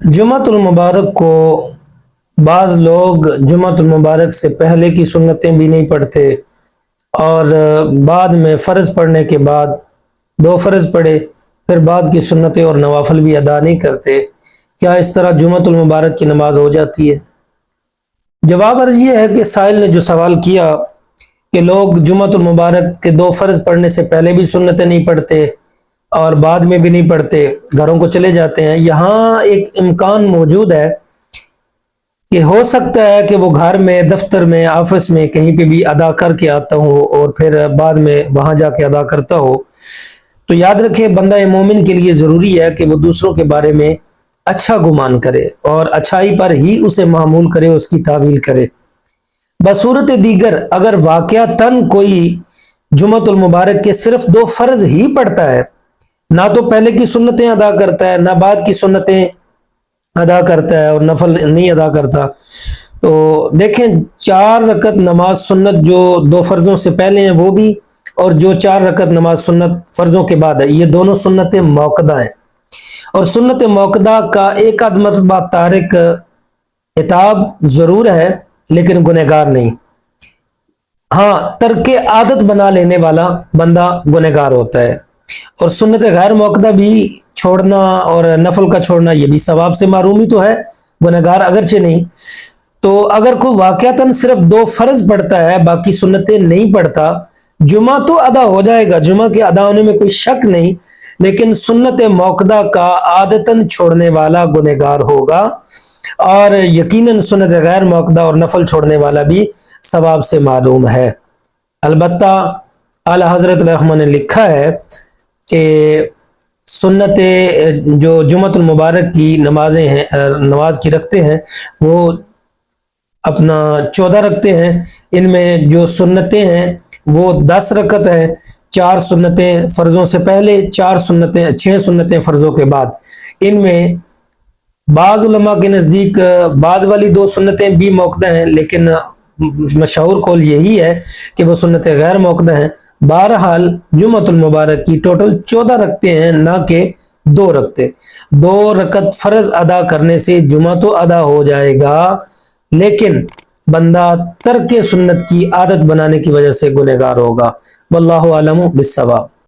जुमातुल मुबारक को बाज़ लोग जुमातुल मुबारक से पहले की सुन्नतें भी नहीं पढ़ते और बाद में फ़र्ज़ पढ़ने के बाद दो फ़र्ज़ पढ़े फिर बाद की सुन्नतें और नवाफिल भी अदा नहीं करते। क्या इस तरह जुमातुल मुबारक की नमाज हो जाती है? जवाब अर्ज़ ये है कि साइल ने जो सवाल किया कि लोग जुमातुल मुबारक के दो फ़र्ज़ पढ़ने से पहले भी सुन्नतें नहीं पढ़ते और बाद में भी नहीं पढ़ते, घरों को चले जाते हैं। यहाँ एक इम्कान मौजूद है कि हो सकता है कि वो घर में, दफ्तर में, ऑफिस में कहीं पे भी अदा करके आता हो और फिर बाद में वहां जाके अदा करता हो। तो याद रखें, बंदा मोमिन के लिए ज़रूरी है कि वो दूसरों के बारे में अच्छा गुमान करे और अच्छाई पर ही उसे मामूल करे, उसकी तावील करे। बसूरत दीगर अगर वाक़यातन कोई जुमातुल मुबारक के सिर्फ दो फ़र्ज़ ही पढ़ता है, ना तो पहले की सुन्नतें अदा करता है ना बाद की सुन्नतें अदा करता है और नफल नहीं अदा करता, तो देखें 4 रकत नमाज सुन्नत जो दो फर्जों से पहले हैं वो भी, और जो 4 रकत नमाज सुन्नत फर्जों के बाद है, ये दोनों सुन्नतें मौक़दा हैं। और सुन्नत मौक़दा का एक आध मरतबा तारिक इताब जरूर है लेकिन गुनहगार नहीं। हाँ, तर्क आदत बना लेने वाला बंदा गुनहगार होता है। और सुन्नत गैर मौक़दा भी छोड़ना और नफल का छोड़ना ये भी सवाब से मारूम ही तो है, गुनहगार अगरचे नहीं। तो अगर कोई वाक़यातन सिर्फ दो फ़र्ज़ पढ़ता है बाकी सुन्नतें नहीं पढ़ता, जुमा तो अदा हो जाएगा, जुमा के अदा होने में कोई शक नहीं, लेकिन सुन्नत मौक़दा का आदतन छोड़ने वाला गुनहगार होगा और यकीनन सुन्नत गैर मौक़दा और नफल छोड़ने वाला भी सवाब से मारूम है। अलबत्ता आला हज़रत रहमान ने लिखा है कि सुन्नत जो जुमातुल मुबारक की नमाजें हैं, नमाज की रखते हैं, वो अपना 14 रखते हैं। इनमें जो सुन्नतें हैं वो 10 रकत हैं, 4 सुन्नतें फ़र्ज़ों से पहले, 4 सुन्नतें 6 सुन्नतें फ़र्ज़ों के बाद। इनमें बाज़ उलमा के नज़दीक बाद वाली 2 सुन्नतें भी मौक़दा हैं, लेकिन मशहूर कौल यही है कि वो सुन्नतें गैर मौक़दा हैं। बहरहाल जुमातुल मुबारक की टोटल 14 रखते हैं, ना कि 2 रखते। 2 रकत फ़र्ज़ अदा करने से जुमा तो अदा हो जाएगा, लेकिन बंदा तर्क सुन्नत की आदत बनाने की वजह से गुनहगार होगा। वल्लाहु आलम बिस्सवाब।